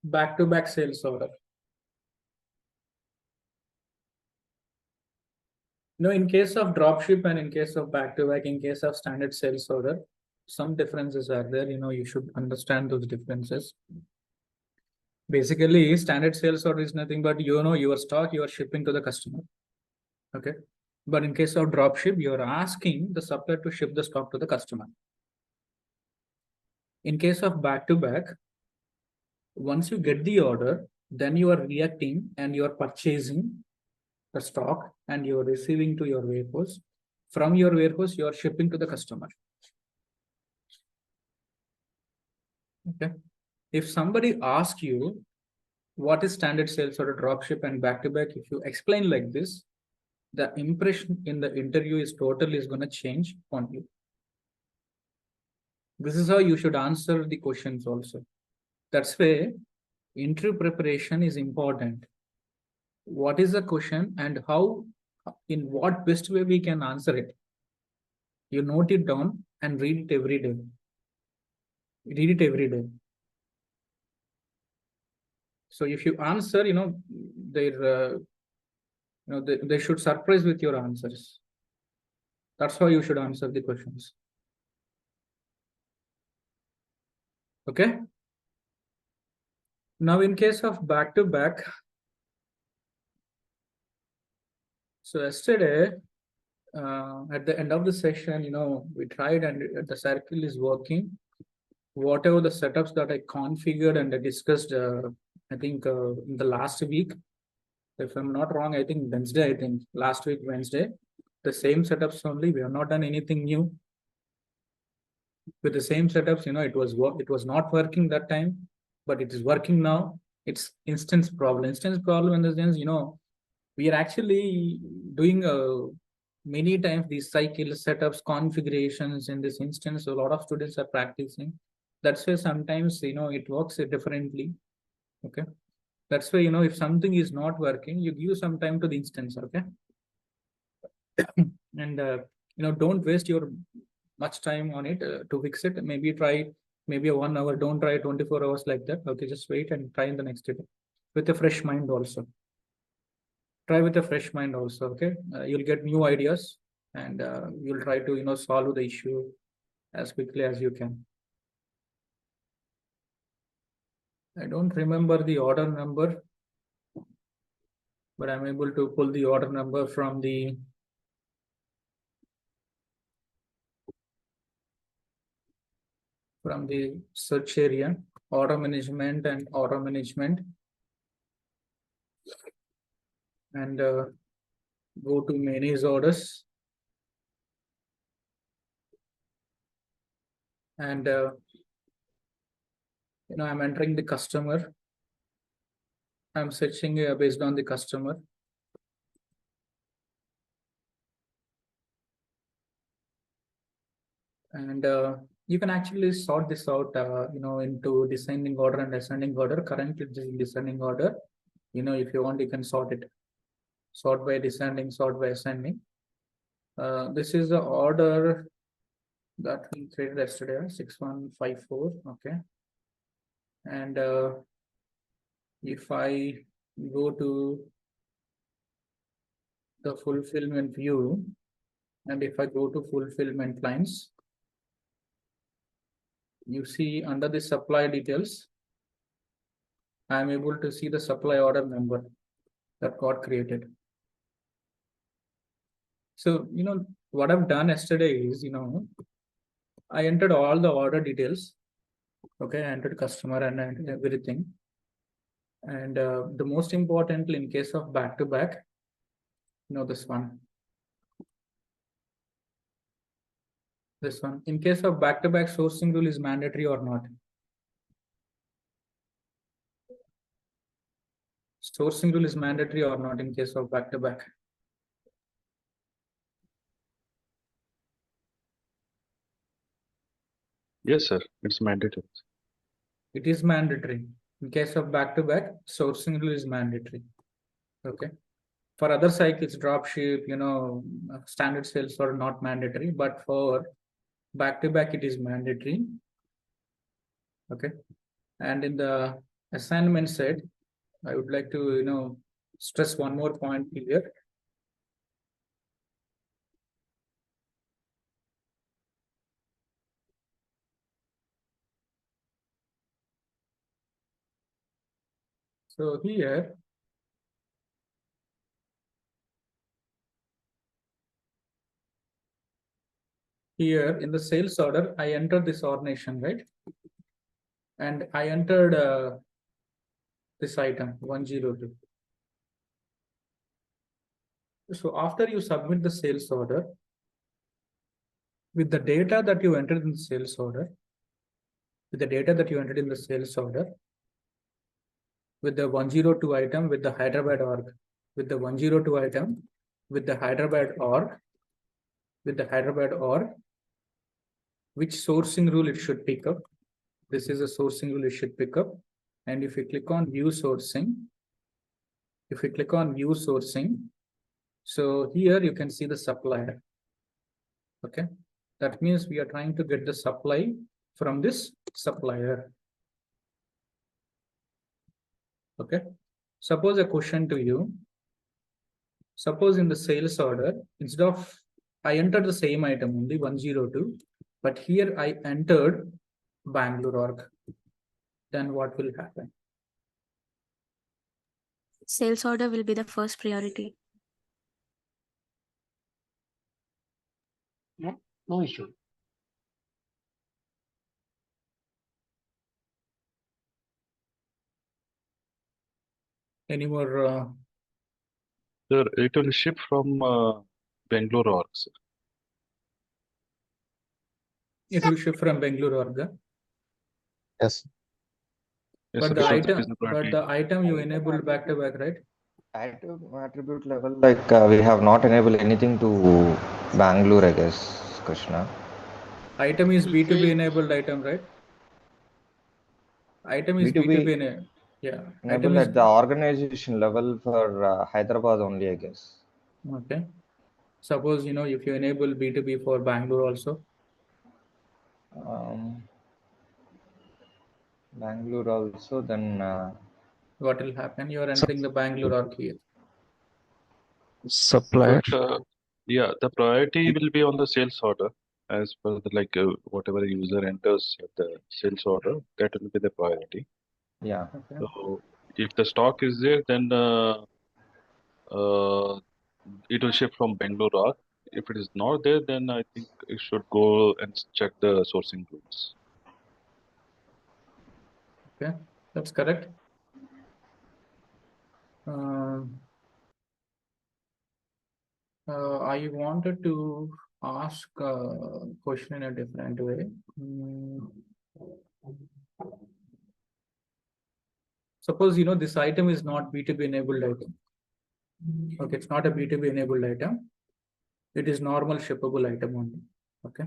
back-to-back sales order. In case of dropship and in case of back-to-back, in case of standard sales order, some differences are there. You should understand those differences. Basically, standard sales order is nothing but your stock you are shipping to the customer. Okay. But in case of dropship, you are asking the supplier to ship the stock to the customer. In case of back-to-back, once you get the order, then you are reacting and you are purchasing the stock and you are receiving to your warehouse. From your warehouse, you are shipping to the customer. Okay. If somebody asks you what is standard sales order, dropship and back-to-back, if you explain like this, the impression in the interview is going to change on you. This is how you should answer the questions also. That's why interview preparation is important. What is the question and how, in what best way we can answer it? You note it down and read it every day. Read it every day. So if you answer, they should surprise with your answers. That's how you should answer the questions. Okay. Now, in case of back-to-back, so yesterday, at the end of the session, we tried and the circle is working. Whatever the setups that I configured and I discussed, I think in the last week, if I'm not wrong, I think Wednesday, last week, Wednesday, the same setups only. We have not done anything new. With the same setups, it was not working that time, but it is working now. It's instance problem. Instance problem in the sense, we are actually doing many times these cycle setups, configurations in this instance. A lot of students are practicing. That's why sometimes, it works differently. Okay. That's why, if something is not working, you give some time to the instance. Okay. And, don't waste your much time on it to fix it. Maybe try maybe a 1 hour. Don't try 24 hours like that. Okay. Just wait and try in the next day with a fresh mind also. Try with a fresh mind also. Okay. You'll get new ideas and you'll try to, solve the issue as quickly as you can. I don't remember the order number, but I'm able to pull the order number from the search area, order management and order management, and go to manage orders. And I'm entering the customer. I'm searching based on the customer. And you can actually sort this out, into descending order and ascending order. Currently, it is in descending order. If you want, you can sort it. Sort by descending, sort by ascending. This is the order that we created yesterday, 6154. Okay. And if I go to the fulfillment view, and if I go to fulfillment lines, you see under the supply details, I am able to see the supply order number that got created. So, what I've done yesterday is, I entered all the order details. Okay, I entered customer and everything. And the most importantly, in case of back-to-back, this one. This one. In case of back-to-back, sourcing rule is mandatory or not? Sourcing rule is mandatory or not in case of back-to-back? Yes, sir. It's mandatory. It is mandatory. In case of back-to-back, sourcing rule is mandatory. Okay. For other cycles, dropship, standard sales are not mandatory, but for back-to-back, it is mandatory. Okay. And in the assignment said, I would like to, stress one more point here. So here, in the sales order, I entered this ordination, right? And I entered this item 102. So after you submit the sales order, with the data that you entered in the sales order, with the 102 item, with the Hyderabad org, with the 102 item, with the Hyderabad org, which sourcing rule it should pick up. This is a sourcing rule it should pick up. And if you click on view sourcing, so here you can see the supplier. Okay. That means we are trying to get the supply from this supplier. Okay. Suppose a question to you. Suppose in the sales order, instead of I entered the same item only 102, but here I entered Bangalore org. Then what will happen? Sales order will be the first priority. Yeah, no issue. Any more? Sir, it will ship from Bangalore org, sir. It will ship from Bangalore org. Yes. Yes, But sir, the because item, it is the but priority. the item you enabled back to back, right? Attribute level, like we have not enabled anything to Bangalore, I guess, Krishna. Item is B2B enabled item, right? Item is B2B enabled. Yeah. Item Enabled is at the organization level for Hyderabad only, I guess. okay. Suppose if you enable B2B for Bangalore also. Bangalore also, then What will happen? You are entering the Bangalore org here. Supplier. But yeah, the priority will be on the sales order as per the whatever the user enters at the sales order, that will be the priority. yeah. Okay. So if the stock is there, then it will ship from Bangalore org. If it is not there, then I think you should go and check the sourcing rules. Okay, that's correct. I wanted to ask a question in a different way. Suppose this item is not B2B enabled item. Okay, it's not a B2B enabled item. It is normal shippable item only. Okay.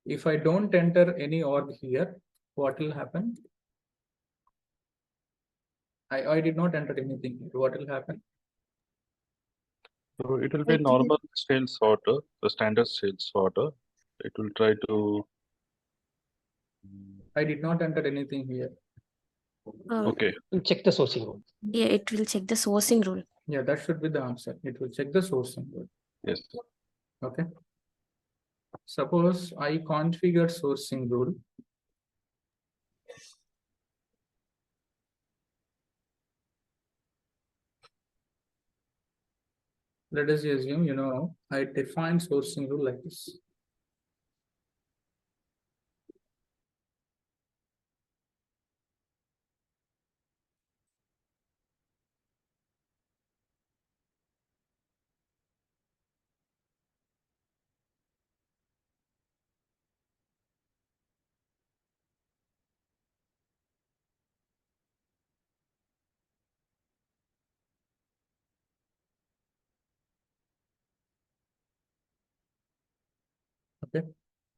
If I don't enter any org here, what will happen? I did not enter anything here. What will happen? So it will be a normal sales order, the standard sales order. It will try to. I did not enter anything here. Okay. Check the sourcing rule. Yeah, it will check the sourcing rule. Yeah, that should be the answer. It will check the sourcing rule. Yes. Okay. Suppose I configure sourcing rule. Let us assume, I define sourcing rule like this. Okay.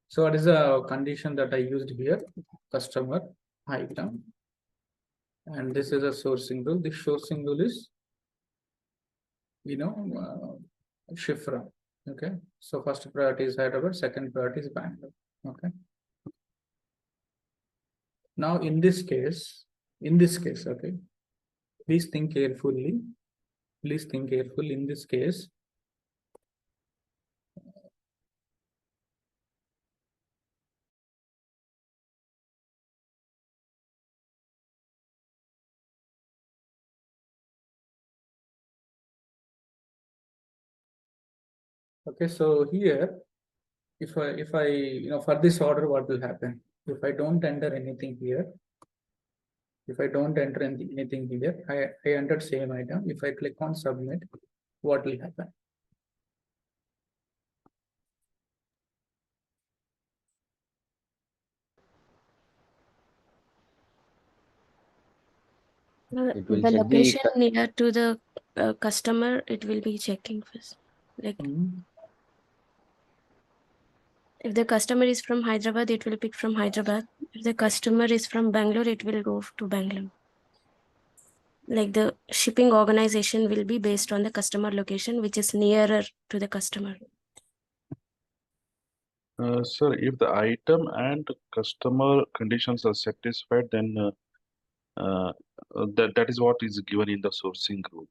So what is the condition that I used here? Customer item. And this is a sourcing rule. This sourcing rule is, Shifra. Okay. So first priority is Hyderabad, second priority is Bangalore. Okay. Now, in this case, okay, please think carefully. Please think carefully in this case. Okay, so here, if I, for this order, what will happen? If I don't enter anything here, I entered same item. If I click on submit, what will happen? It will The check the location near to the customer, it will be checking first. Like if the customer is from Hyderabad, it will pick from Hyderabad. If the customer is from Bangalore, it will go to Bangalore. Like the shipping organization will be based on the customer location, which is nearer to the customer. Sir, if the item and customer conditions are satisfied, then that is what is given in the sourcing rule.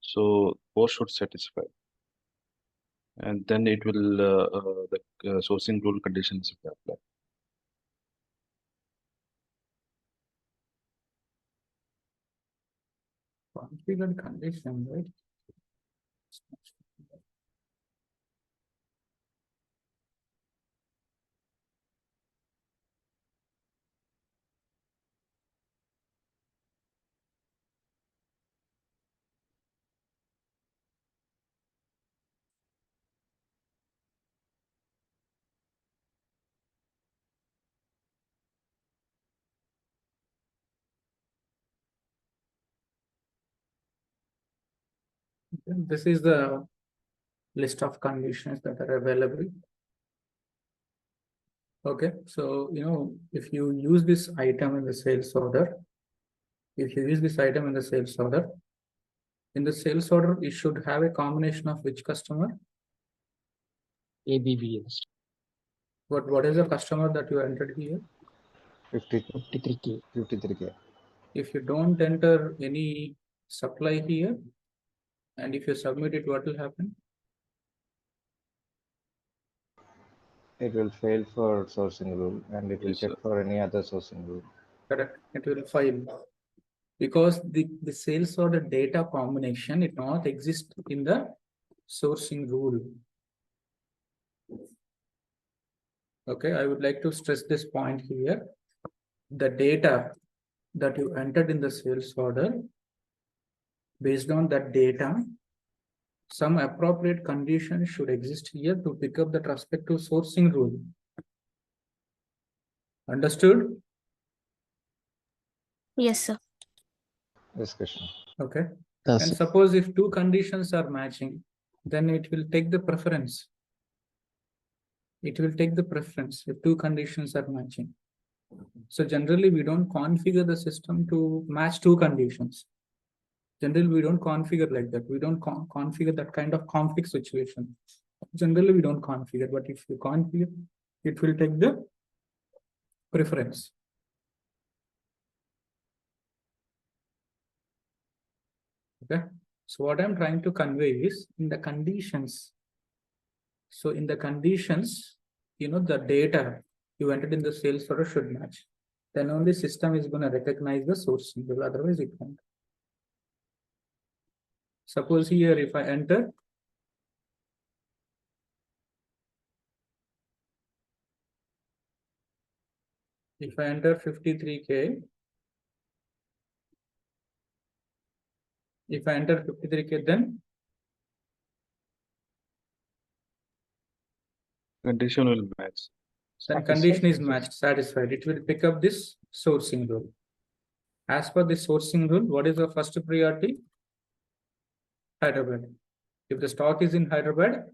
So both should satisfy, and then it will the sourcing rule conditions will apply. Configured condition, right? This is the list of conditions that are available. Okay, so if you use this item in the sales order, in the sales order, it should have a combination of which customer? ABB. What is the customer that you entered here? 53K. 53K. If you don't enter any supply here, and if you submit it, what will happen? It will fail for sourcing rule and it will Yes, check sir. for any other sourcing rule. Correct. It will fail because the sales order data combination it not exist in the sourcing rule. Okay, I would like to stress this point here. The data that you entered in the sales order, based on that data, some appropriate conditions should exist here to pick up the respective sourcing rule. Understood? Yes, sir. Discussion. Okay. Yes, And sir. suppose if two conditions are matching, then it will take the preference. It will take the preference if two conditions are matching. So generally, we don't configure the system to match two conditions. Generally, we don't configure like that. We don't configure that kind of conflict situation. Generally, we don't configure, but if you configure, it will take the preference. Okay. So what I'm trying to convey is in the conditions. So in the conditions, the data you entered in the sales order should match. Then only system is going to recognize the source symbol. Otherwise, it won't. Suppose here, if I enter, if I enter 53K, if I enter 53K, then Condition will match. then condition is matched, satisfied. It will pick up this sourcing rule. As per the sourcing rule, what is the first priority? Hyderabad. If the stock is in Hyderabad,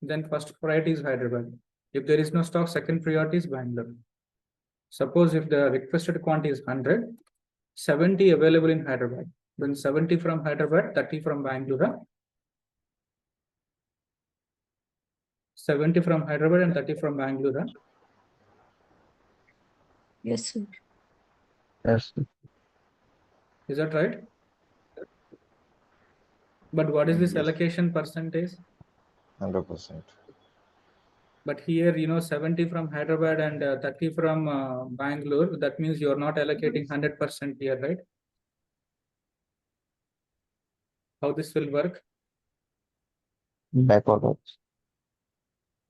then first priority is Hyderabad. If there is no stock, second priority is Bangalore. Suppose if the requested quantity is 100, 70 available in Hyderabad, then 70 from Hyderabad, 30 from Bangalore. 70 from Hyderabad and 30 from Bangalore. Yes, sir. Yes. Is that right? But what is this Yes. allocation percentage? 100%. But here, 70 from Hyderabad and 30 from Bangalore. That means you're not allocating 100% here, right? How this will work? Back order.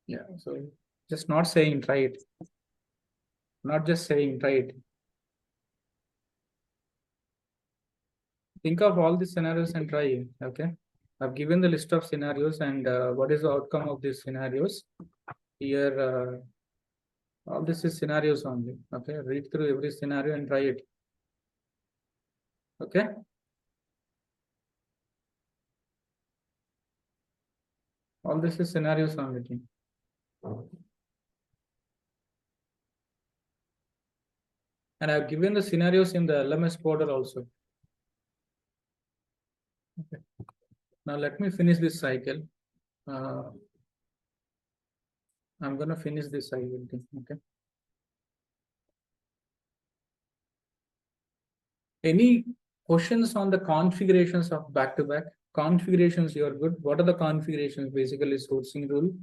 Yeah, so just not saying, try it. Not just saying, try it. Think of all these scenarios and try it, okay? I've given the list of scenarios and what is the outcome of these scenarios. Here, all this is scenarios only, okay? Read through every scenario and try it, okay? All this is scenarios only. Team. And I've given the scenarios in the LMS border also. Okay. Now let me finish this cycle. I'm going to finish this cycle. Okay. Any questions on the configurations of back-to-back? Configurations, you're good. What are the configurations? Basically, sourcing rule.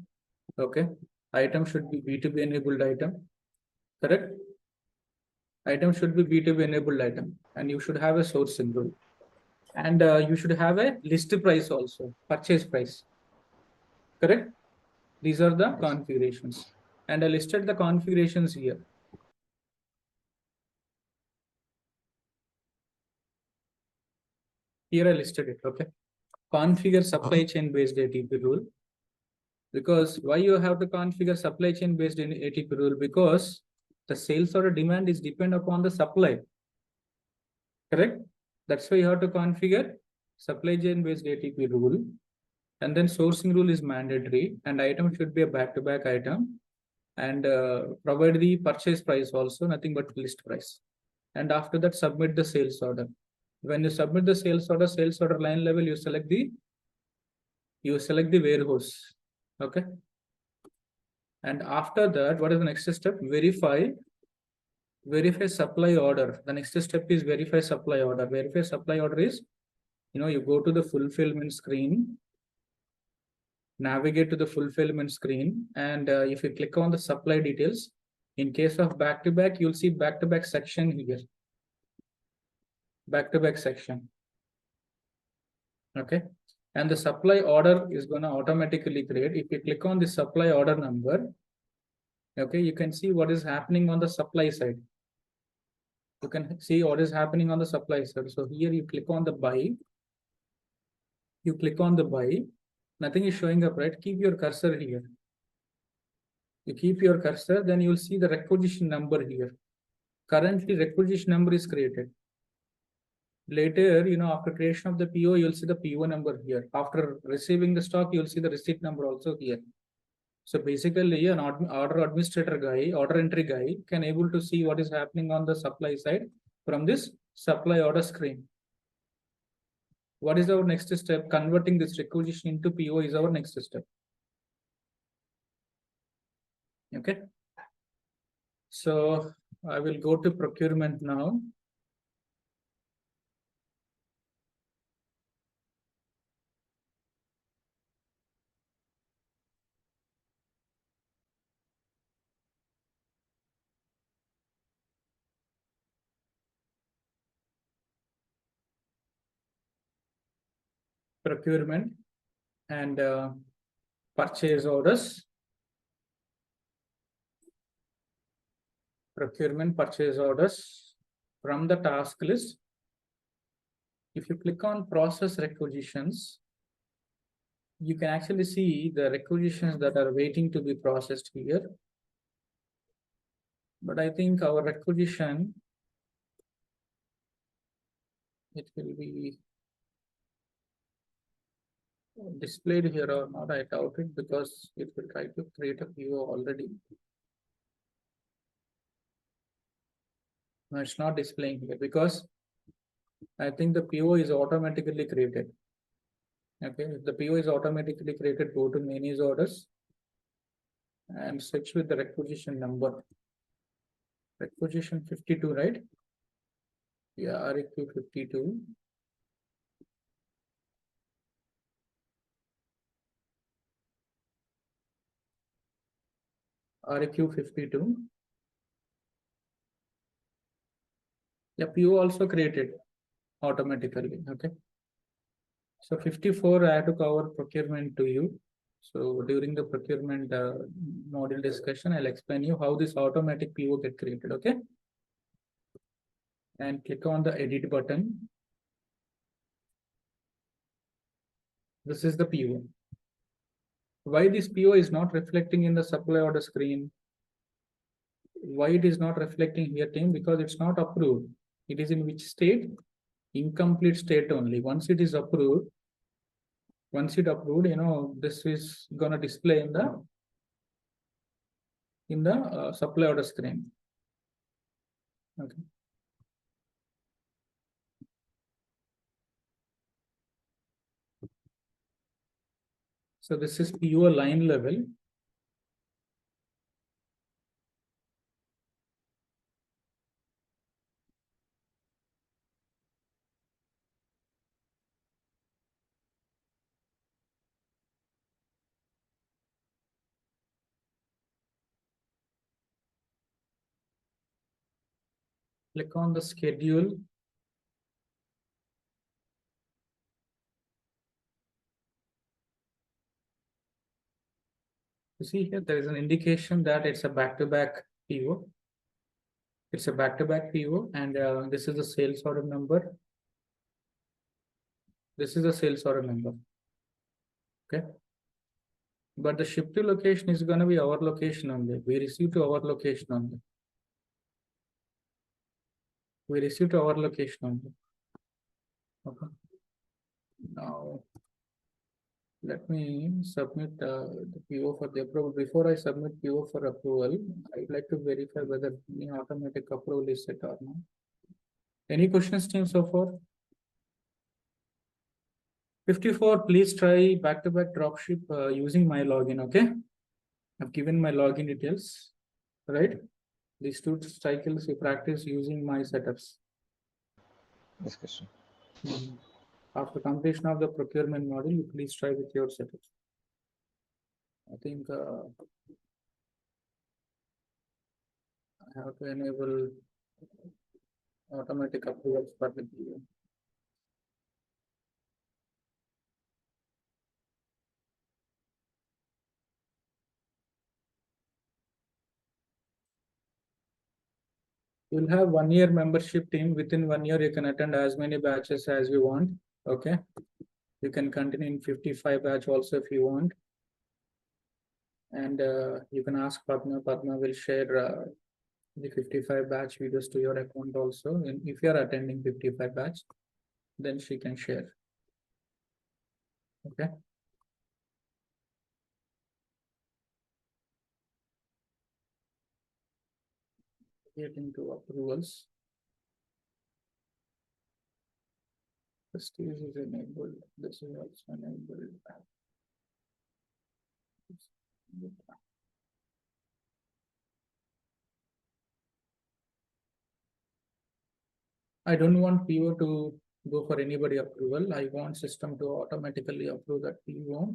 Okay. Item should be B2B enabled item. Correct? Item should be B2B enabled item. And you should have a sourcing rule. And you should have a list price also, purchase price. Correct? These are the configurations. And I listed the configurations here. Here I listed it, okay? Configure supply chain based ATP rule. Because why you have to configure supply chain based in ATP rule? Because the sales order demand is depend upon the supply. Correct? That's why you have to configure supply chain based ATP rule. And then sourcing rule is mandatory and item should be a back-to-back item. And provide the purchase price also, nothing but list price. And after that, submit the sales order. When you submit the sales order line level, you select the warehouse. Okay. And after that, what is the next step? Verify supply order. The next step is verify supply order. Verify supply order is, you go to the fulfillment screen, navigate to the fulfillment screen, and if you click on the supply details, in case of back-to-back, you'll see back-to-back section here. Back-to-back section. Okay. And the supply order is going to automatically create. If you click on the supply order number, okay, you can see what is happening on the supply side. You can see what is happening on the supply side. So here you click on the buy. You click on the buy. Nothing is showing up, right? Keep your cursor here. You keep your cursor, then you'll see the requisition number here. Currently, requisition number is created. Later, after creation of the PO, you'll see the PO number here. After receiving the stock, you'll see the receipt number also here. So basically, an order administrator guy, order entry guy can able to see what is happening on the supply side from this supply order screen. What is our next step? Converting this requisition into PO is our next step. Okay. So I will go to procurement now. Procurement and purchase orders. Procurement purchase orders from the task list. If you click on process requisitions, you can actually see the requisitions that are waiting to be processed here. But I think our requisition, it will be displayed here or not. I doubt it because it will try to create a PO already. No, it's not displaying here because I think the PO is automatically created. Okay, if the PO is automatically created, go to manage orders and switch with the requisition number. Requisition 52, right? Yeah, REQ 52. REQ 52. Yeah, PO also created automatically. Okay. So 54, I have to cover procurement to you. So during the procurement module discussion, I'll explain you how this automatic PO get created. Okay. And click on the edit button. This is the PO. Why this PO is not reflecting in the supply order screen? Why it is not reflecting here, team? Because it's not approved. It is in which state? Incomplete state only. Once it is approved, this is gonna display in the supply order screen. Okay. So this is PO line level. Click on the schedule. You see here, there is an indication that it's a back-to-back PO. It's a back-to-back PO, and this is the sales order number. This is the sales order number. Okay. But the ship to location is going to be our location only. We receive to our location only. We receive to our location only. Okay. Now, let me submit the PO for the approval. Before I submit PO for approval, I'd like to verify whether any automatic approval is set or not. Any questions, team, so far? 54, please try back-to-back dropship using my login, okay? I've given my login details, right? These two cycles you practice using my setups. Discussion. After completion of the procurement model, you please try with your setups. I think I have to enable automatic approvals for the PO. You'll have 1 year membership team. Within 1 year, you can attend as many batches as you want. Okay. You can continue in 55 batch also if you want. And you can ask Padma. Padma will share the 55 batch videos to your account also. And if you are attending 55 batch, then she can share. Okay. Get into approvals. Prestige is enabled. This is also enabled. I don't want PO to go for anybody approval. I want system to automatically approve that PO.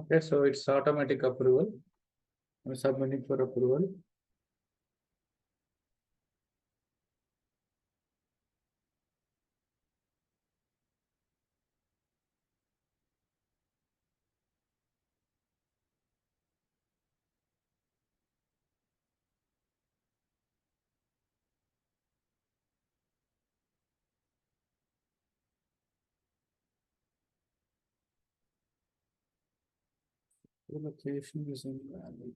Okay, so it's automatic approval. I'm submitting for approval. The location is invalid.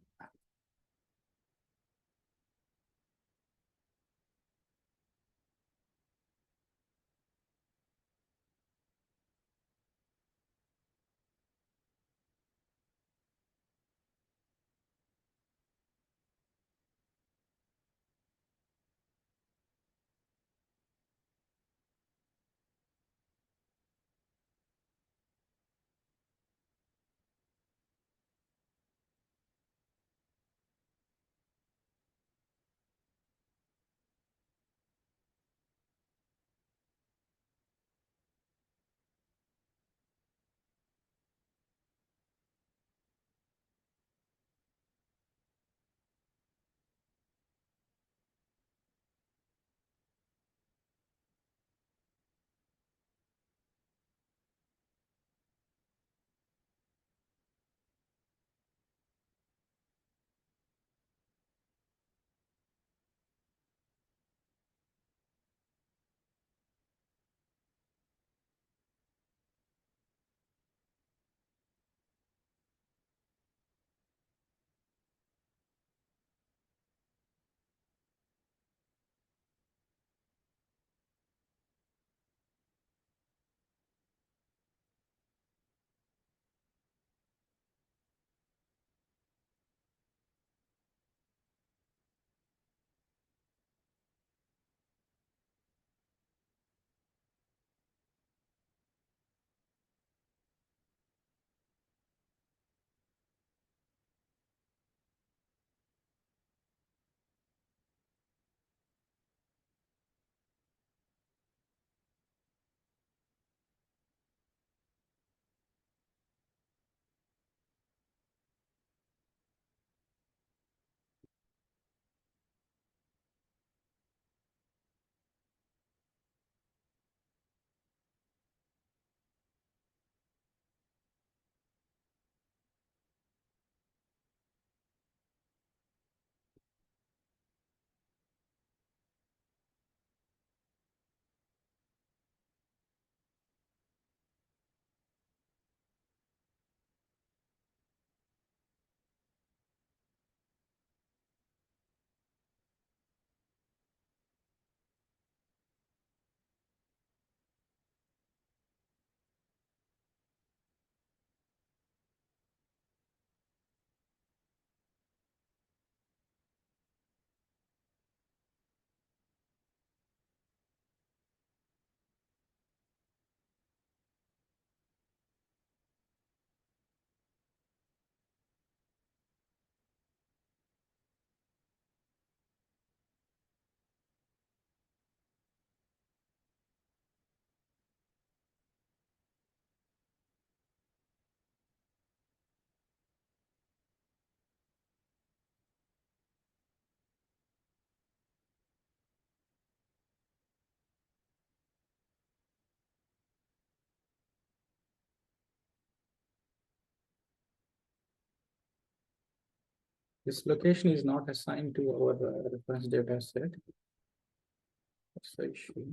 This location is not assigned to our reference data set. That's the issue.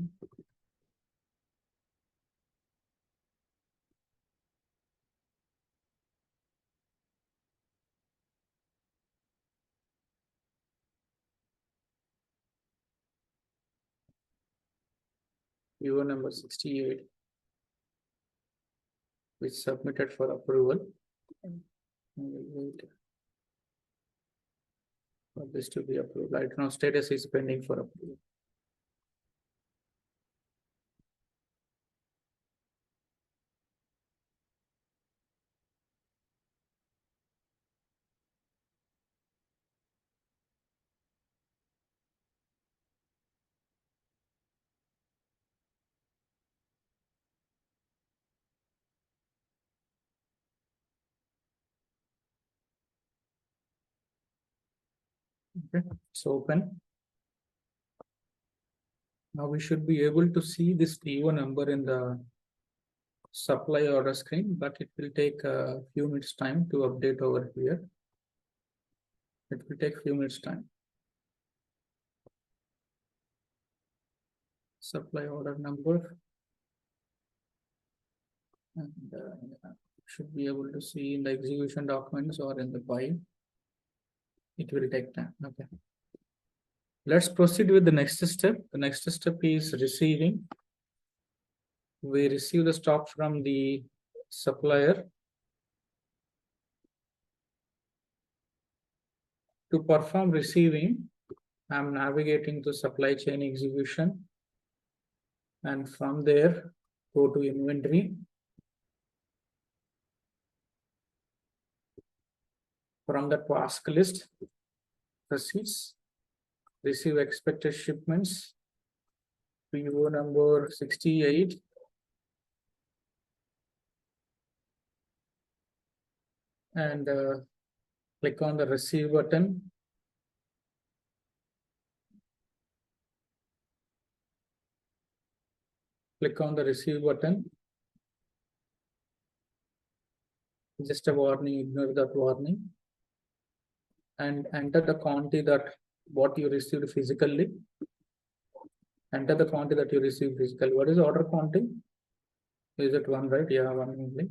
Viewer number 68, which submitted for approval. We'll wait for this to be approved. Right now, status is pending for approval. Okay, it's open. Now we should be able to see this PO number in the supply order screen, but it will take a few minutes time to update over here. It will take few minutes time. Supply order number. And should be able to see in the execution documents or in the file. It will take time. Okay. Let's proceed with the next step. The next step is receiving. We receive the stock from the supplier. To perform receiving, I'm navigating to supply chain execution. And from there, go to inventory. From the task list, receipts, receive expected shipments, PO number 68. And click on the receive button. Click on the receive button. Just a warning, ignore that warning. And enter the quantity that what you received physically. Enter the quantity that you received physically. What is the order quantity? Is it one, right? Yeah, one only.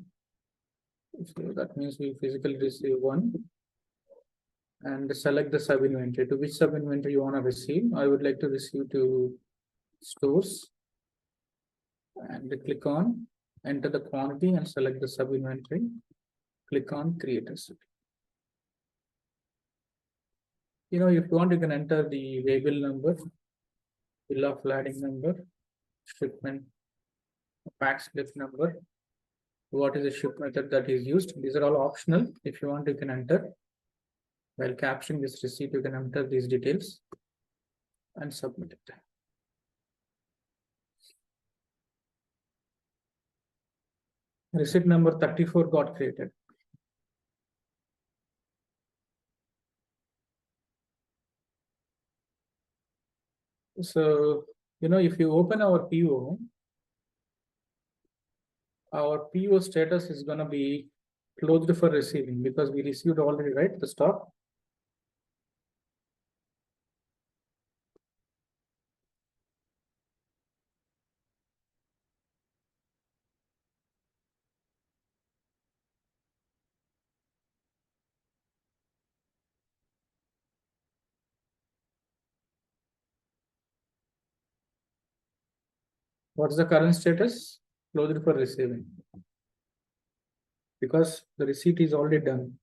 So that means we physically receive one. And select the sub inventory. To which sub inventory you want to receive? I would like to receive to stores. And click on enter the quantity and select the sub inventory. Click on create receipt. If you want, you can enter the label number, bill of lading number, shipment, pack slip number, what is the ship method that is used. These are all optional. If you want, you can enter. While capturing this receipt, you can enter these details and submit it. Receipt number 34 got created. So, if you open our PO status is going to be closed for receiving because we received already, right? The stock. What's the current status? Closed for receiving. Because the receipt is already done.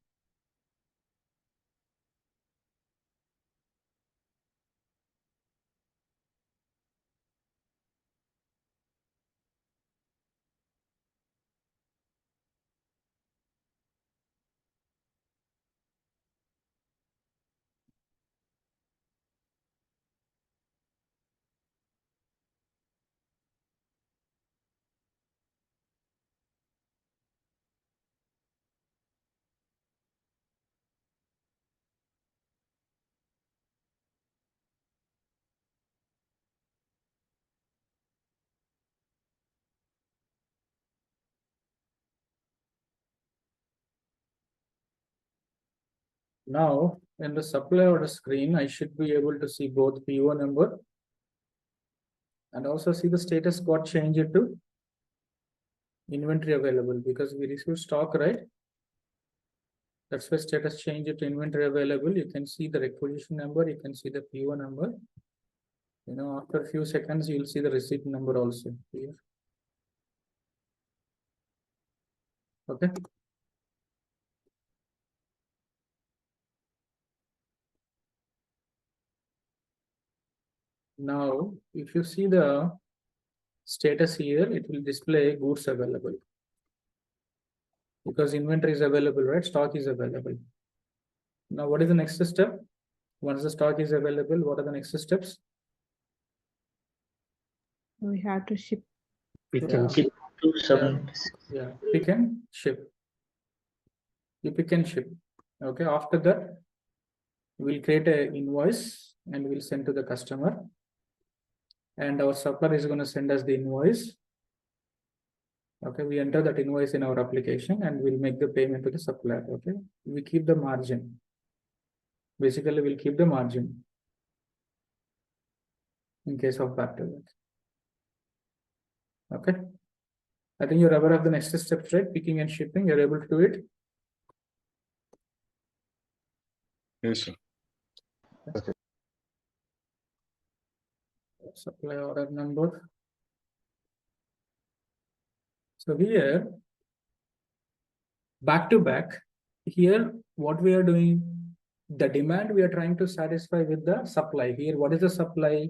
Now, in the supply order screen, I should be able to see both PO number and also see the status got changed to inventory available because we received stock, right? That's why status changed to inventory available. You can see the requisition number, you can see the PO number. After a few seconds, you'll see the receipt number also here. Okay. Now, if you see the status here, it will display goods available. Because inventory is available, right? Stock is available. Now, what is the next step? Once the stock is available, what are the next steps? We have to ship. We Yeah. can ship to some. Yeah, pick and ship. You pick and ship. Okay, after that, We'll create an invoice and we'll send to the customer. And our supplier is going to send us the invoice. Okay, we enter that invoice in our application and we'll make the payment to the supplier. Okay, we keep the margin. Basically, we'll keep the margin in case of back to back. Okay, I think you're aware of the next steps, right? Picking and shipping, you're able to do it. Yes, sir. Supply order number. So here, back to back, here what we are doing, the demand we are trying to satisfy with the supply. Here, what is the supply?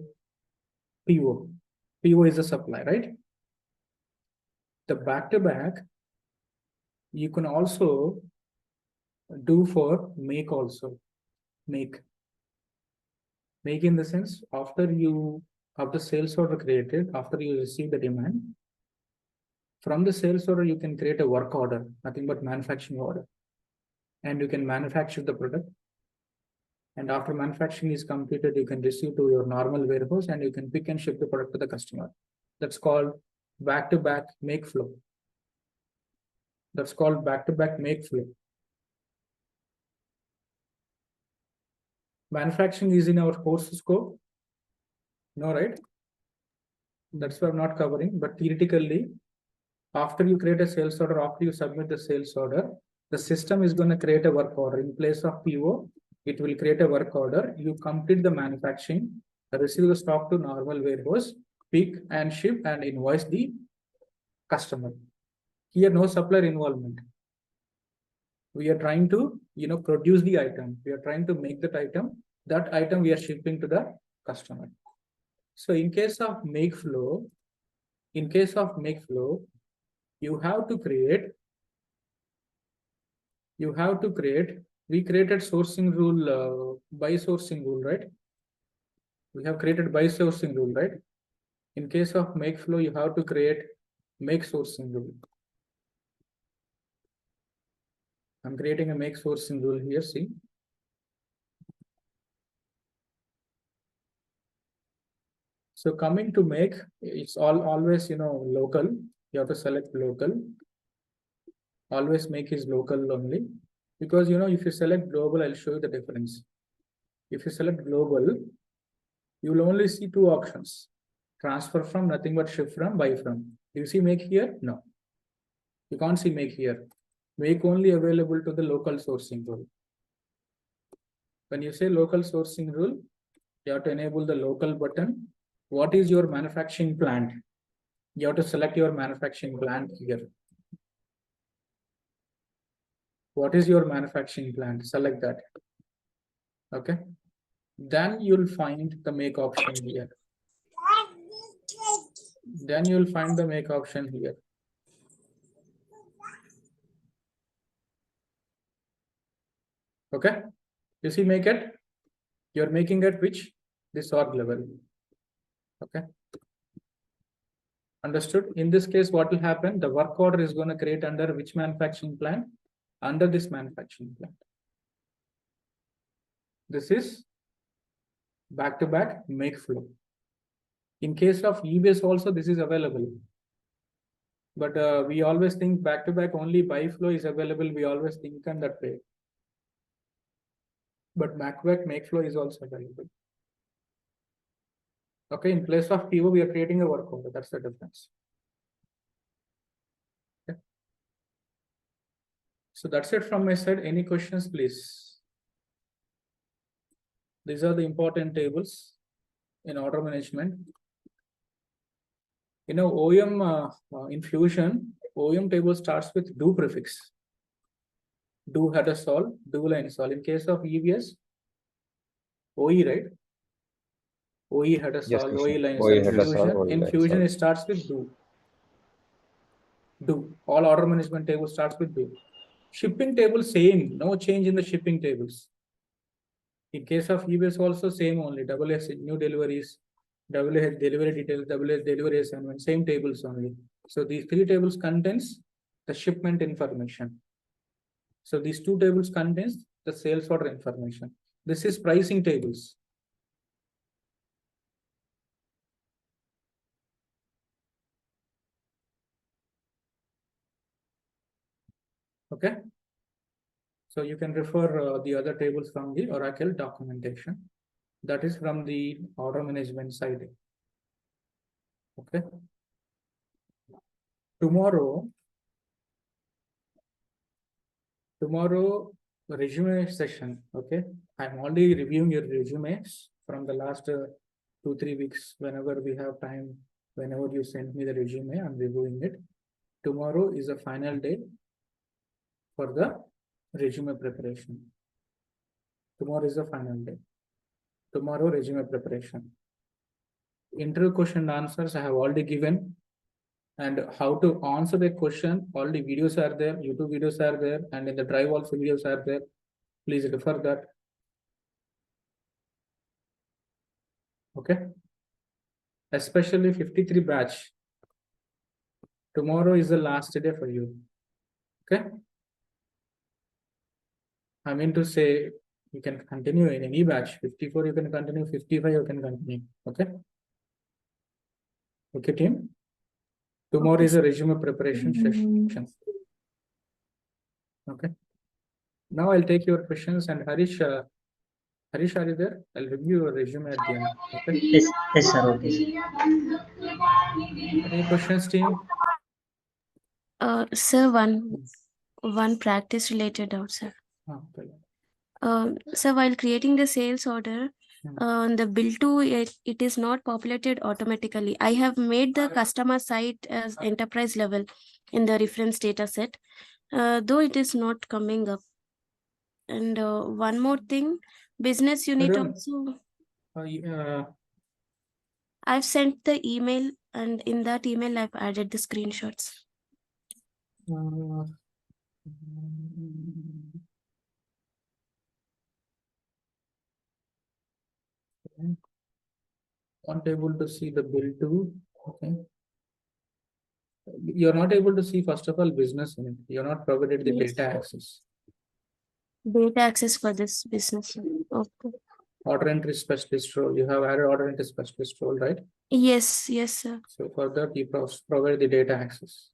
PO. PO is the supply, right? The back to back, you can also do for make also. Make in the sense, after sales order created, after you receive the demand, from the sales order, you can create a work order, nothing but manufacturing order. And you can manufacture the product. And after manufacturing is completed, you can receive to your normal warehouse and you can pick and ship the product to the customer. That's called back-to-back make flow. That's called back-to-back make flow. Manufacturing is in our course scope. No, right? That's why I'm not covering, but theoretically, after you create a sales order, after you submit the sales order, the system is going to create a work order. In place of PO, it will create a work order. You complete the manufacturing, receive the stock to normal warehouse, pick and ship and invoice the customer. Here, no supplier involvement. We are trying to, produce the item. We are trying to make that item. That item we are shipping to the customer. So in case of make flow, you have to create, we created sourcing rule, by sourcing rule, right? We have created by sourcing rule, right? In case of make flow, you have to create make sourcing rule. I'm creating a make sourcing rule here, see. So coming to make, it's always, local. You have to select local. Always make is local only. Because, if you select global, I'll show you the difference. If you select global, you will only see two options. Transfer from, nothing but ship from, buy from. Do you see make here? No. You can't see make here. Make only available to the local sourcing rule. When you say local sourcing rule, you have to enable the local button. What is your manufacturing plant? You have to select your manufacturing plant here. What is your manufacturing plant? Select that. Okay. Then you'll find the make option here. Then you'll find the make option here. Okay. You see make it? You're making at which? This org level. Okay. Understood? In this case, what will happen? The work order is going to create under which manufacturing plant? Under this manufacturing plant. This is back-to-back make flow. In case of EBS also, this is available. But we always think back-to-back only buy flow is available. We always think in that way. But back-to-back make flow is also available. Okay, in place of PO, we are creating a work order. That's the difference. Okay. So that's it from my side. Any questions, please? These are the important tables in order management. OEM in Fusion, OEM table starts with do prefix. Do header sol, do line sol. In case of EBS, OE, right? OE header Yes, sol, Krishna. OE line OE sol. header sol, OE In line Fusion, sol. it starts with do. Do. All order management table starts with do. Shipping table, same. No change in the shipping tables. In case of EBS also same only. WS new deliveries, WH delivery details, WS delivery assignment, same tables only. So these three tables contains the shipment information. So these two tables contains the sales order information. This is pricing tables. Okay. So you can refer the other tables from the Oracle documentation. That is from the order management side. Okay. Tomorrow, resume session. Okay. I'm already reviewing your resumes from the last 2-3 weeks. Whenever we have time, whenever you send me the resume, I'm reviewing it. Tomorrow is the final day for the resume preparation. Tomorrow is the final day. Tomorrow resume preparation. Interview question answers I have already given, and how to answer the question. All the videos are there, YouTube videos are there, and in the drive also videos are there. Please refer that. Okay. Especially 53 batch. Tomorrow is the last day for you. Okay. I mean to say, you can continue in any batch. 54 you can continue, 55 you can continue. Okay. Okay, team. Tomorrow Okay, is a resume preparation session. Okay. Now I'll take your questions, and Harish, are you there? I'll review your resume at the end. Okay. Yes, yes, sir. Okay, sir. Any questions, team? Sir, one practice related doubt, sir. Okay. So while creating the sales order, Hmm. the bill to it is not populated automatically. I have made the customer site as enterprise level in the reference data set, though it is not coming up. And one more thing, business unit Arun, also. uh, I've sent the email, and in that email I've added the screenshots. uh, not able to see the bill too. Okay. You're not able to see, first of all, business unit. You're not provided the Yes. data access. Data access for this business unit. Okay. Order entry specialist role. You have added order entry specialist role, right? Yes, yes, sir. So for that, you provide the data access.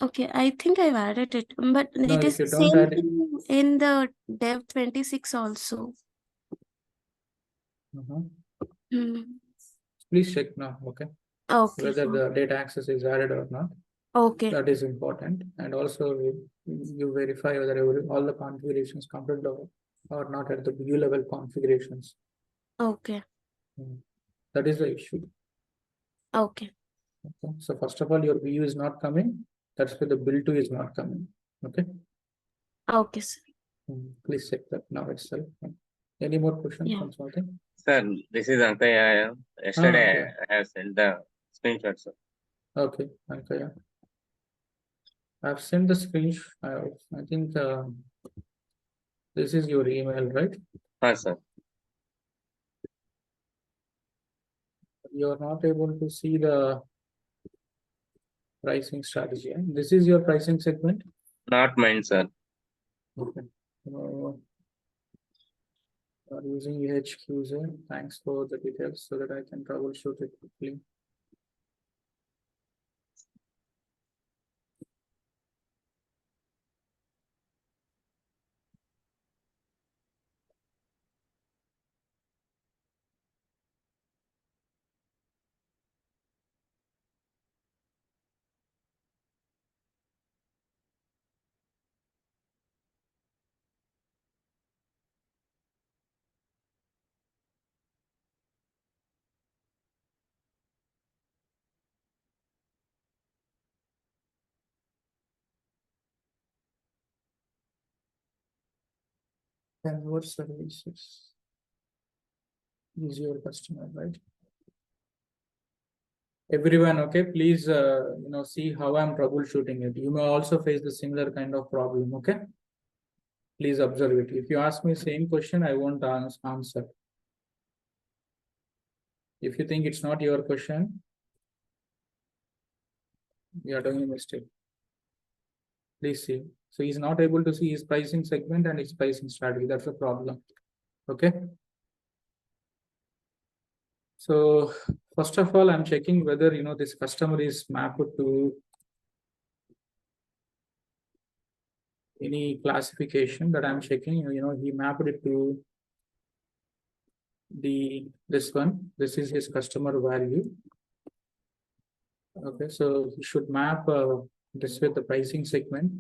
Okay, I think I've added it, but No, it is if you the don't same add it, thing in the Dev 26 also. Hmm. please check now. Okay. Okay. Whether the data access is added or not. Okay. That is important. And also you verify whether all the configurations completed or not at the view level configurations. Okay. That is the issue. Okay. Okay. So first of all, your view is not coming. That's why the bill to is not coming. Okay. Okay, sir. Please check that now itself. Any more questions Yeah. on something? Sir, this is Ankaya. Yesterday I have sent the screenshot, sir. Okay, okay. I've sent the screenshot. I think this is your email, right? Sir. You're not able to see the pricing strategy. This is your pricing segment? Not mine, sir. Okay. Are using EHQZ. Thanks for the details so that I can troubleshoot it quickly. Convert services is your customer, right? Everyone, okay, please see how I'm troubleshooting it. You may also face the similar kind of problem. Okay, please observe it. If you ask me same question, I won't answer. If you think it's not your question, you are doing a mistake. Please see. So he's not able to see his pricing segment and his pricing strategy. That's a problem. Okay. So first of all, I'm checking whether this customer is mapped to any classification that I'm checking. He mapped it to this one. This is his customer value. Okay, so he should map this with the pricing segment.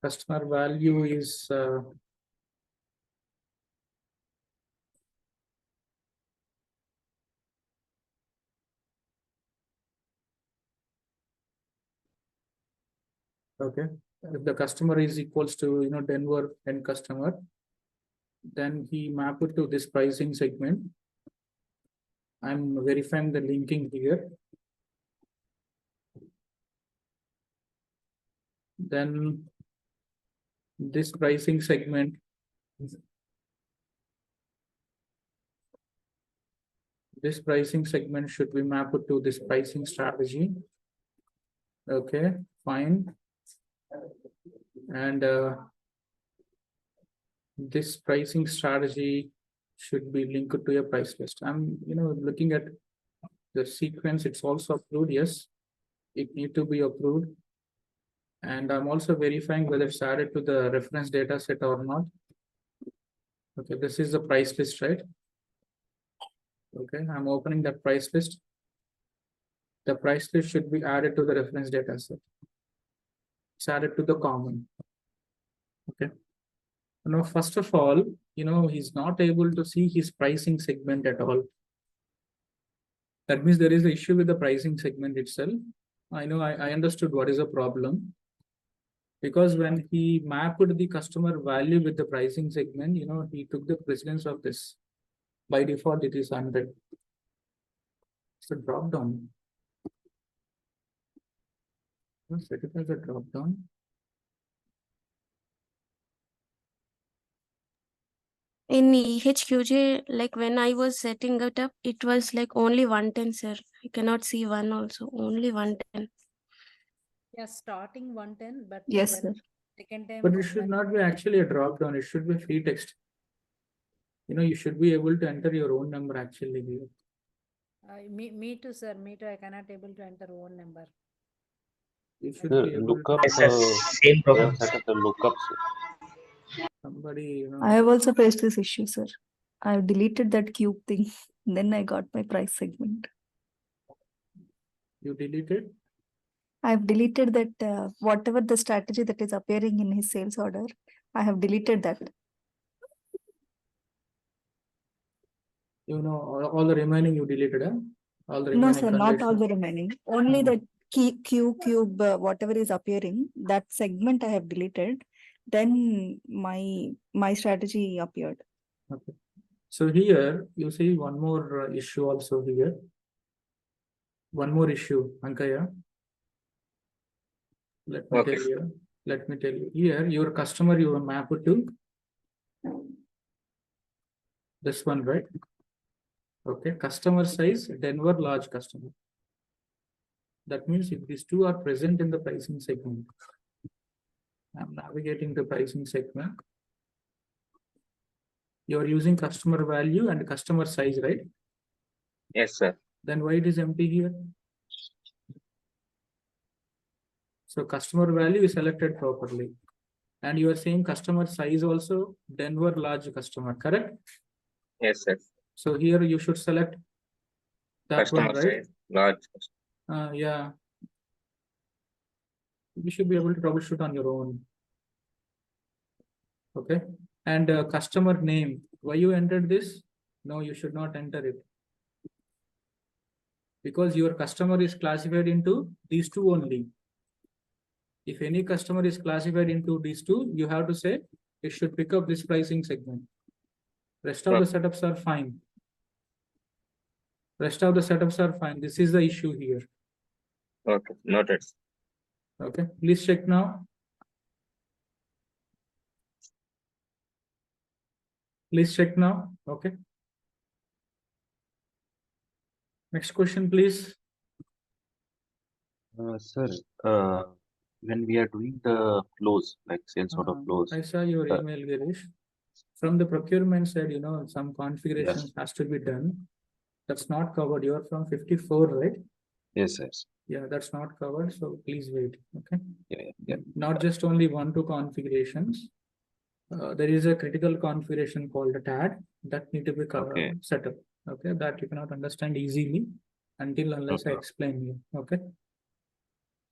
Customer value is okay. If the customer is equals to Denver end customer, then he map it to this pricing segment. I'm verifying the linking here. Then this pricing segment should be mapped to this pricing strategy. Okay, fine. And this pricing strategy should be linked to your price list. I'm looking at the sequence. It's also approved. Yes, it need to be approved. And I'm also verifying whether it's added to the reference data set or not. Okay, this is the price list, right? Okay, I'm opening that price list. The price list should be added to the reference data set. It's added to the common. Okay. Now, first of all, he's not able to see his pricing segment at all. That means there is an issue with the pricing segment itself. I know I understood what is the problem. Because when he mapped the customer value with the pricing segment, he took the precedence of this. By default, it is 100. It's a drop down. Let's set it as a drop down. In EHQJ, like when I was setting it up, it was like only 110, sir. I cannot see one also, only 110. Yeah, starting 110, but Yes, sir. second time. But it should not be actually a drop down. It should be free text. You should be able to enter your own number actually here. Me too, sir. Me too. I cannot able to enter own number. You should The be able lookup, to. Yes, sir. Same we problem. have set up the lookups. Somebody, I have also faced this issue, sir. I have deleted that cube thing. Then I got my price segment. you deleted. I have deleted that whatever the strategy that is appearing in his sales order, I have deleted that. All the remaining you deleted, huh? All the No, remaining sir, not all conditions. the remaining. Only Hmm. the cube, whatever is appearing, that segment I have deleted. Then my strategy appeared. Okay. So here you see one more issue also here. One more issue, Ankaya. Let me Okay. tell you. Let me tell you. Here, your customer you map it to this one, right? Okay. Customer size, Denver large customer. That means if these two are present in the pricing segment, I'm navigating the pricing segment. You're using customer value and customer size, right? Yes, sir. Then why it is empty here? So customer value is selected properly. And you are saying customer size also Denver large customer, correct? Yes, sir. So here you should select that Customer one, right? size, large. customer. Yeah. You should be able to troubleshoot on your own. Okay. And customer name, why you entered this? No, you should not enter it. Because your customer is classified into these two only. If any customer is classified into these two, you have to say it should pick up this pricing segment. Rest of the setups are fine. Rest of the setups are fine. This is the issue here. Okay, noted. Okay, please check now. Please check now. Okay, Next question, please. Sir, when we are doing the flows, like sales order flows, I saw your email, Girish. From the procurement side, you know, some configurations has to be done. That's not covered. You're from 54, right? yes, yes, Yeah, that's not covered. So please wait. Okay. yeah. Not just only 1-2 configurations. There is a critical configuration called a TAD that need to be Okay. set up. Okay, that you cannot understand easily unless I Okay. explain you. Okay.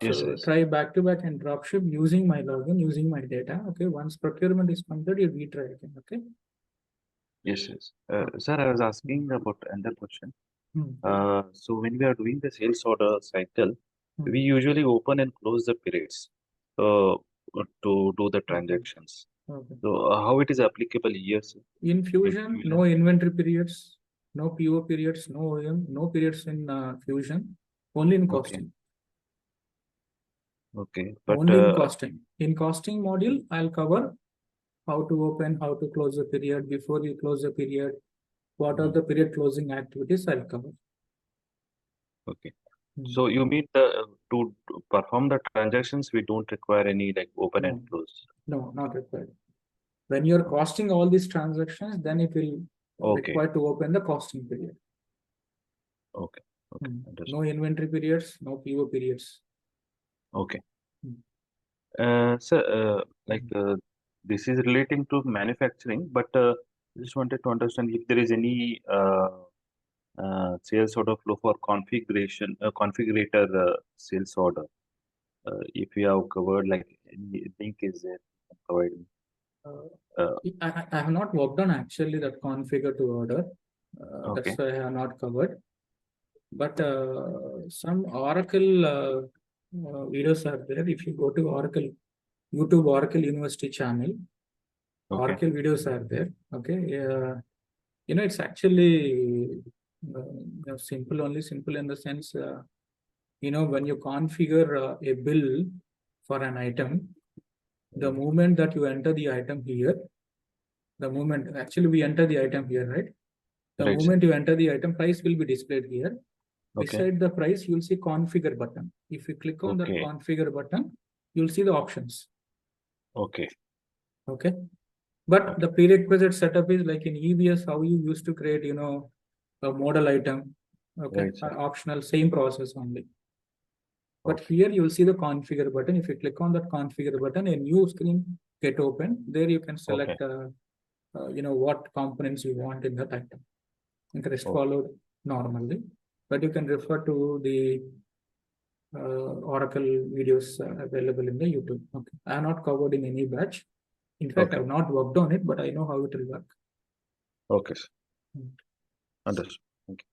Yes, So yes. try back to back and dropship using my login, using my data. Okay. Once procurement is completed, you retry again. Okay. Yes, yes. Okay. Sir, I was asking about another question. Hmm. So when we are doing the sales order cycle, we usually open and close the periods to do the transactions. Okay. So how it is applicable here, sir? In Fusion, no inventory periods, no PO periods, no OM, no periods in Fusion, only in costing. Okay, but Only in costing. In costing module, I'll cover how to open, how to close the period, before you close the period, what are the period closing activities I'll cover. okay. So you mean to perform the transactions, we don't require any like open and close. No, not required. When you're costing all these transactions, then it will require to open the costing period. Okay. Okay. No inventory periods, no PO periods. Okay. Sir, this is relating to manufacturing, but just wanted to understand if there is any sales order flow for configurator sales order. If you have covered, like any link is there provided. I have not worked on actually that configure to order. That's why I have not covered. But some Oracle videos are there. If you go to Oracle, YouTube Oracle University channel, Oracle videos are there. Okay. You know, it's actually simple, only simple in the sense, you know, when you configure a bill for an item, the moment that you enter the item here, the moment actually we enter the item here, right? The moment you enter the item, price will be displayed here. Beside the price, you'll see configure button. If you click on that configure button, you'll see the options. Okay. But the prerequisite setup is like in EBS, how you used to create, you know, a model item. Okay. Optional, same process only. But here you will see the configure button. If you click on that configure button, a new screen get open. There you can select, you know, what components you want in that item. And the rest followed normally, but you can refer to the Oracle videos available in the YouTube. Okay, I have not covered in any batch. In fact, I have not worked on it, but I know how it will work. Okay. Understood. Thank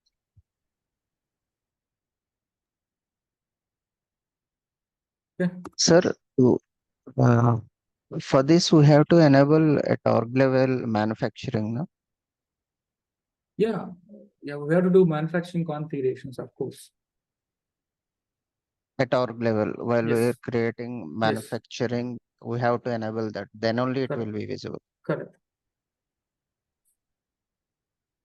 you. Okay. Sir, for this we have to enable at org level manufacturing, no? Yeah, we have to do manufacturing configurations, of course. At org level, while we're creating manufacturing, we have to enable that. Then only it will be visible. Correct.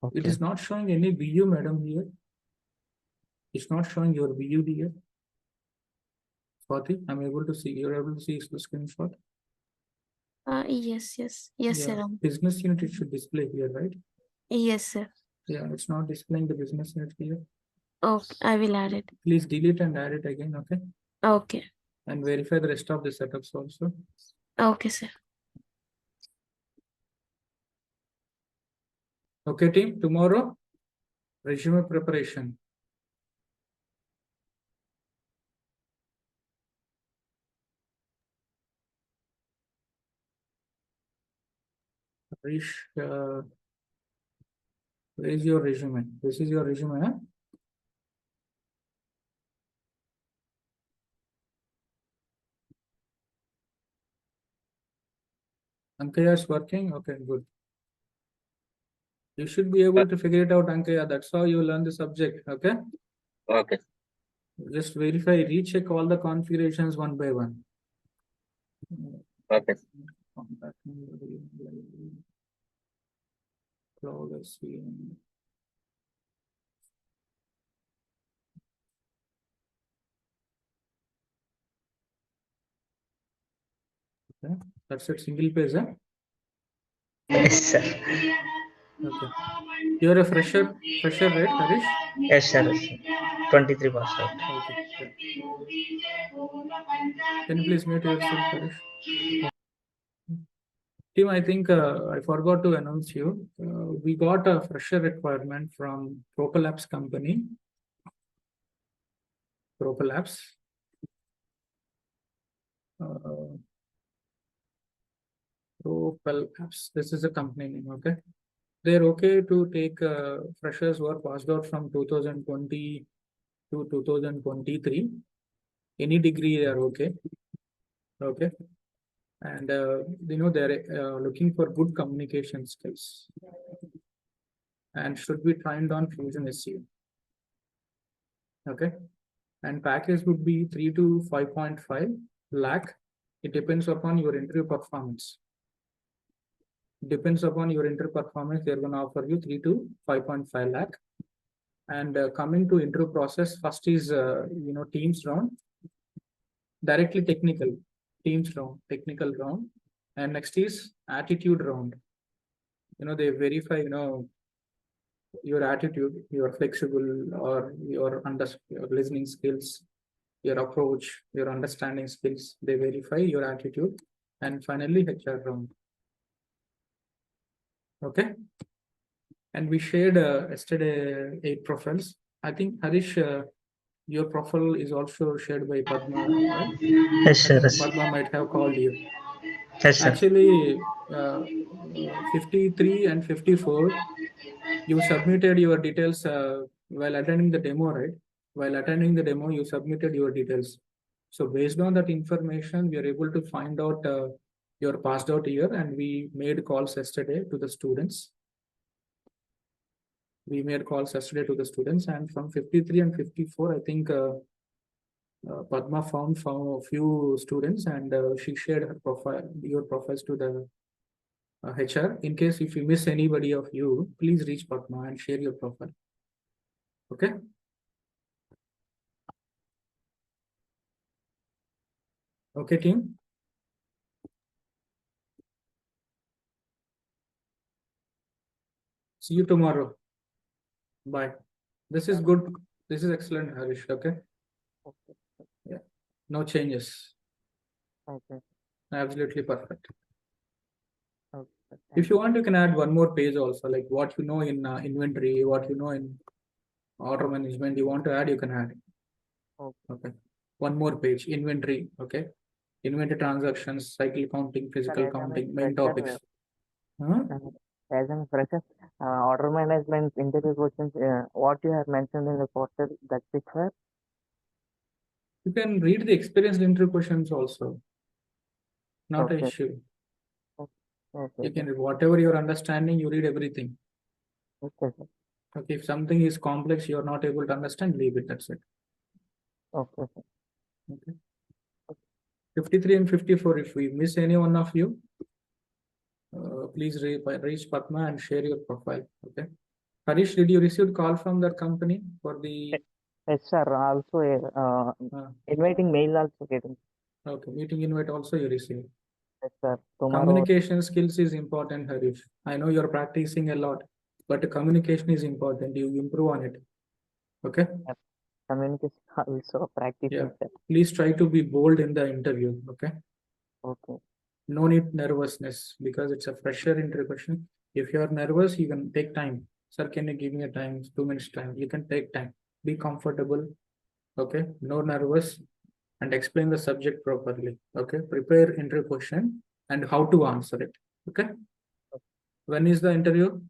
Okay. It is not showing any BU, madam, here. It's not showing your BU here. Swati, I'm able to see. You're able to see the screenshot. Yes, sir. Business unit, it should display here, right? Yes, sir. Yeah, it's not displaying the business unit here. Okay, I will add it. Please delete and add it again, okay? Okay. And verify the rest of the setups also. Okay, sir. Okay, team, tomorrow, resume preparation. Rish, where is your resume? This is your resume, huh? Ankaya is working? Okay, good. You should be able to figure it out, Ankaya. That's how you learn the subject, okay? Okay. Just verify, recheck all the configurations one by one. Okay. Okay. That's it, single page, huh? Yes, sir. Okay. You're a fresher, right, Harish? Yes, sir. Yes, sir. 23 passed out. Okay. Yeah. Can you please mute yourself, Harish? Team, I think I forgot to announce you. We got a fresher requirement from Propel Apps company. Propel Apps. Propel Apps. This is a company name, okay? They're okay to take freshers who are passed out from 2020 to 2023. Any degree they are okay. Okay. And they're looking for good communication skills and should be trained on Fusion SEO. Okay. And package would be 3 to 5.5 lakh. It depends upon your interview performance. Depends upon your interview performance, they're going to offer you 3 to 5.5 lakh. And coming to interview process, first is teams round, directly technical, teams round, technical round, and next is attitude round. They verify your attitude, your flexible, or your listening skills, your approach, your understanding skills. They verify your attitude, and finally HR round. Okay. And we shared yesterday 8 profiles. I think Harish, your profile is also shared by Padma, right? Yes, I sir. think Padma might have called you. Yes, sir. Actually, 53 and 54, you submitted your details while attending the demo, right? While attending the demo, you submitted your details. So based on that information, we are able to find out your passed out year, and we made calls yesterday to the students. And from 53 and 54, I think Padma found a few students, and she shared her profile, your profiles to the HR. In case if you miss anybody of you, please reach Padma and share your profile. Okay. Okay, team. See you tomorrow. Bye. This is good. This is excellent, Harish. Okay. Okay. Yeah. No changes. Okay. Absolutely perfect. Okay. If you want, you can add one more page also, like what you know in inventory, what you know in order management. You want to add, you can add. Okay. One more page, inventory. Okay. Inventory transactions, cycle counting, physical counting, main topics. Huh? As a fresher, order management interview questions, what you have mentioned in the portal, that's it, sir. You can read the experienced interview questions also. Not an Okay. issue. Okay. You can read whatever you're understanding, you read everything. Okay, sir. Okay, if something is complex, you're not able to understand, leave it. That's it. Okay, sir. Okay. 53 and 54, if we miss any one of you, please reach Padma and share your profile. Okay. Harish, did you receive call from that company for the Yes, sir. Also, inviting mail also getting. okay, meeting invite also you receive? Yes, sir. Tomorrow. Communication skills is important, Harish. I know you're practicing a lot, but communication is important. You improve on it. Okay. Yep. Communication also practicing, Yeah. sir. Please try to be bold in the interview. Okay. Okay. No need nervousness because it's a fresher interview question. If you are nervous, you can take time. Sir, can you give me a time? 2 minutes time. You can take time. Be comfortable. Okay. No nervous, and explain the subject properly. Okay. Prepare interview question and how to answer it. Okay. When is the interview?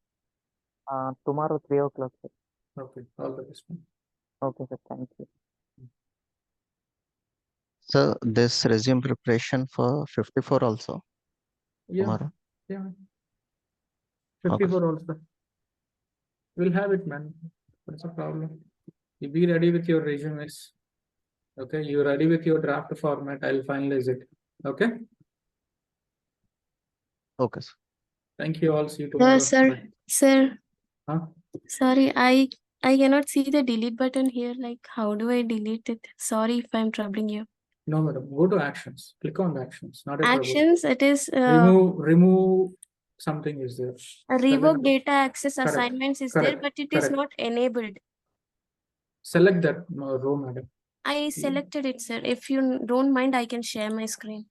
Tomorrow 3 o'clock, sir. Okay. All the best. Okay, sir. Thank you. So this resume preparation for 54 also Yeah. tomorrow. Yeah. Okay. 54 also. We'll have it, man. What's the problem? You be ready with your resumes. Okay. You're ready with your draft format. I'll finalize it. Okay. Okay, sir. Thank you all. See you tomorrow. Bye. Sir, Huh? sorry, I cannot see the delete button here. Like, how do I delete it? Sorry if I'm troubling you. No, madam. Go to actions. Click on the actions. Not a trouble. Actions, it is Remove something is there. revoke Select- data access Correct. assignments is there, Correct. but it is Correct. not enabled. Select that row, madam. I selected it, sir. If you don't mind, I can share my screen.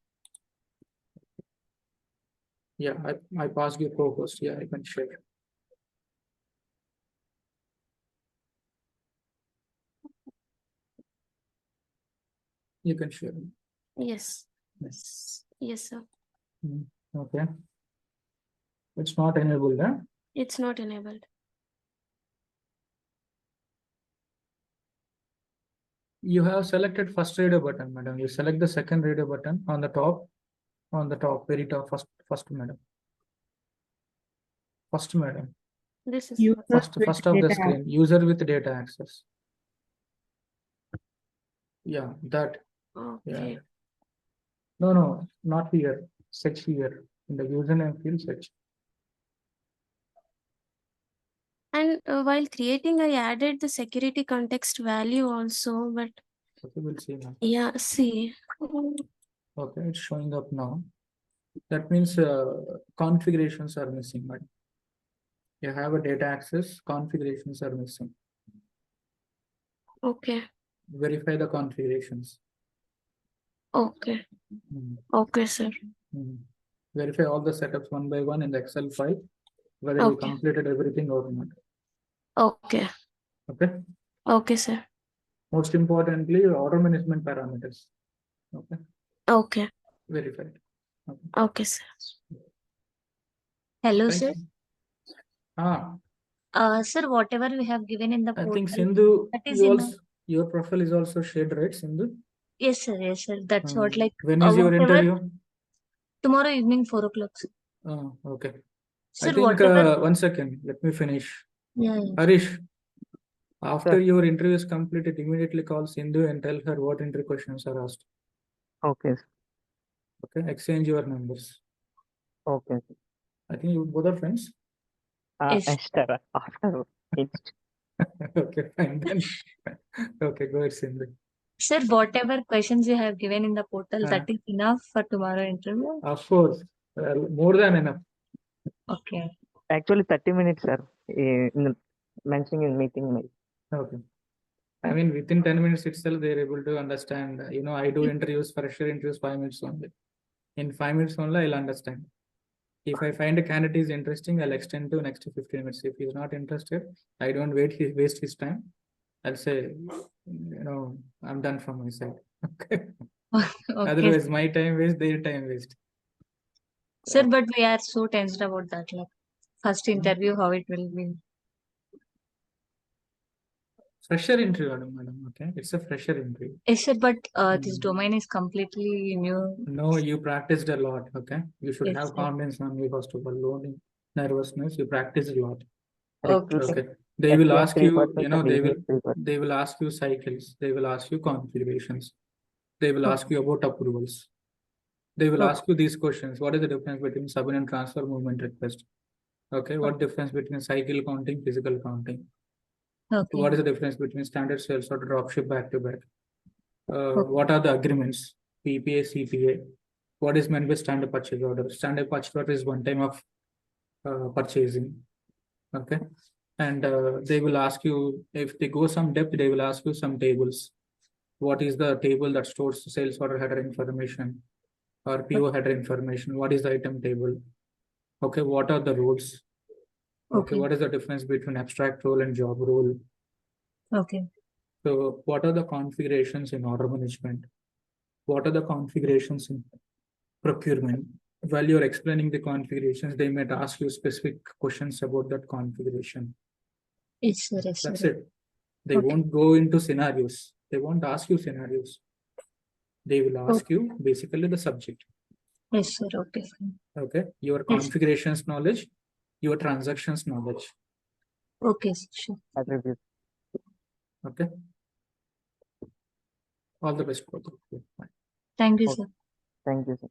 Yeah, I passed your co-host. Yeah, I can share. You can share. Yes. Yes. Yes, sir. Okay. It's not enabled, huh? It's not enabled. You have selected first reader button, madam. You select the second reader button on the top, very top, first, madam. First, madam. This is First of the screen, user with data access. Yeah, that. okay. Yeah. No, not here. Search here. In the username field, search. And while creating, I added the security context value also, but Okay, we'll see now. yeah, see. Okay, it's showing up now. That means configurations are missing, but you have a data access, configurations are missing. Okay. Verify the configurations. Okay. Okay, sir. Verify all the setups one by one in the Excel file, whether you Okay. completed everything or not. Okay. Okay. Okay, sir. Most importantly, your order management parameters. Okay. Okay. Verify. Okay. Okay, sir. Hello, Thank sir. you. Sir, whatever we have given in the I portal, think Sindhu, that is in the... your profile is also shared, right, Sindhu? Yes, sir. Yes, sir. That's what, like, When is your whatever, interview? tomorrow evening, 4 o'clock, sir. Okay. Sir, I think whatever... 1 second. Let me finish. Yeah. Harish, after Sir. your interview is completed, immediately call Sindhu and tell her what interview questions are asked. Okay. Okay. Exchange your numbers. Okay. I think you both are friends. Yes. Sir. After it's Okay, fine then. Okay, go ahead, Sindhu. Sir, whatever questions you have given in the portal, that is enough for tomorrow interview? Of course. More than enough. Okay. actually 30 minutes, sir. Mentioning in meeting mail. Okay. I mean, within 10 minutes itself, they're able to understand. You know, I do interviews, fresher interviews, 5 minutes only. In 5 minutes only, I'll understand. If I find a candidate is interesting, I'll extend to next 15 minutes. If he's not interested, I don't waste his time. I'll say, you know, I'm done from my side. Okay. Okay. Otherwise, my time waste, their time waste. Sir, but we are so tensed about that. Like, first interview, how it will be. Fresher interview, madam. Okay, it's a fresher interview. Yes, sir, but this domain is completely new. No, you practiced a lot. Okay, you should Yes, have sir. confidence on you first of all. Loading, nervousness. You practiced a lot. Okay. Okay. They will ask you. 3%, You know, and English 3%. they will ask you cycles. They will ask you configurations. They will ask you about approvals. They will ask you these questions. What is the difference between subin and transfer movement request? Okay. What difference between cycle counting, physical counting? Okay. What is the difference between standard sales or dropship back to back? What are the agreements? PPA, CPA. What is meant by standard purchase order? Standard purchase order is one time of purchasing. Okay. And they will ask you, if they go some depth, they will ask you some tables. What is the table that stores the sales order header information or PO header information? What is the item table? Okay. What are the roles? Okay. What is the difference between abstract role and job role? Okay. So what are the configurations in order management? What are the configurations in procurement? While you're explaining the configurations, they might ask you specific questions about that configuration. Yes, sir. Yes, That's sir. it. They won't go into scenarios. They won't ask you scenarios. They will ask you basically the subject. Yes, sir. Okay. Okay. Your configurations knowledge, your transactions knowledge. Okay, sure. Attribute. Okay. All the best. Thank you, Okay. sir. Thank you, sir.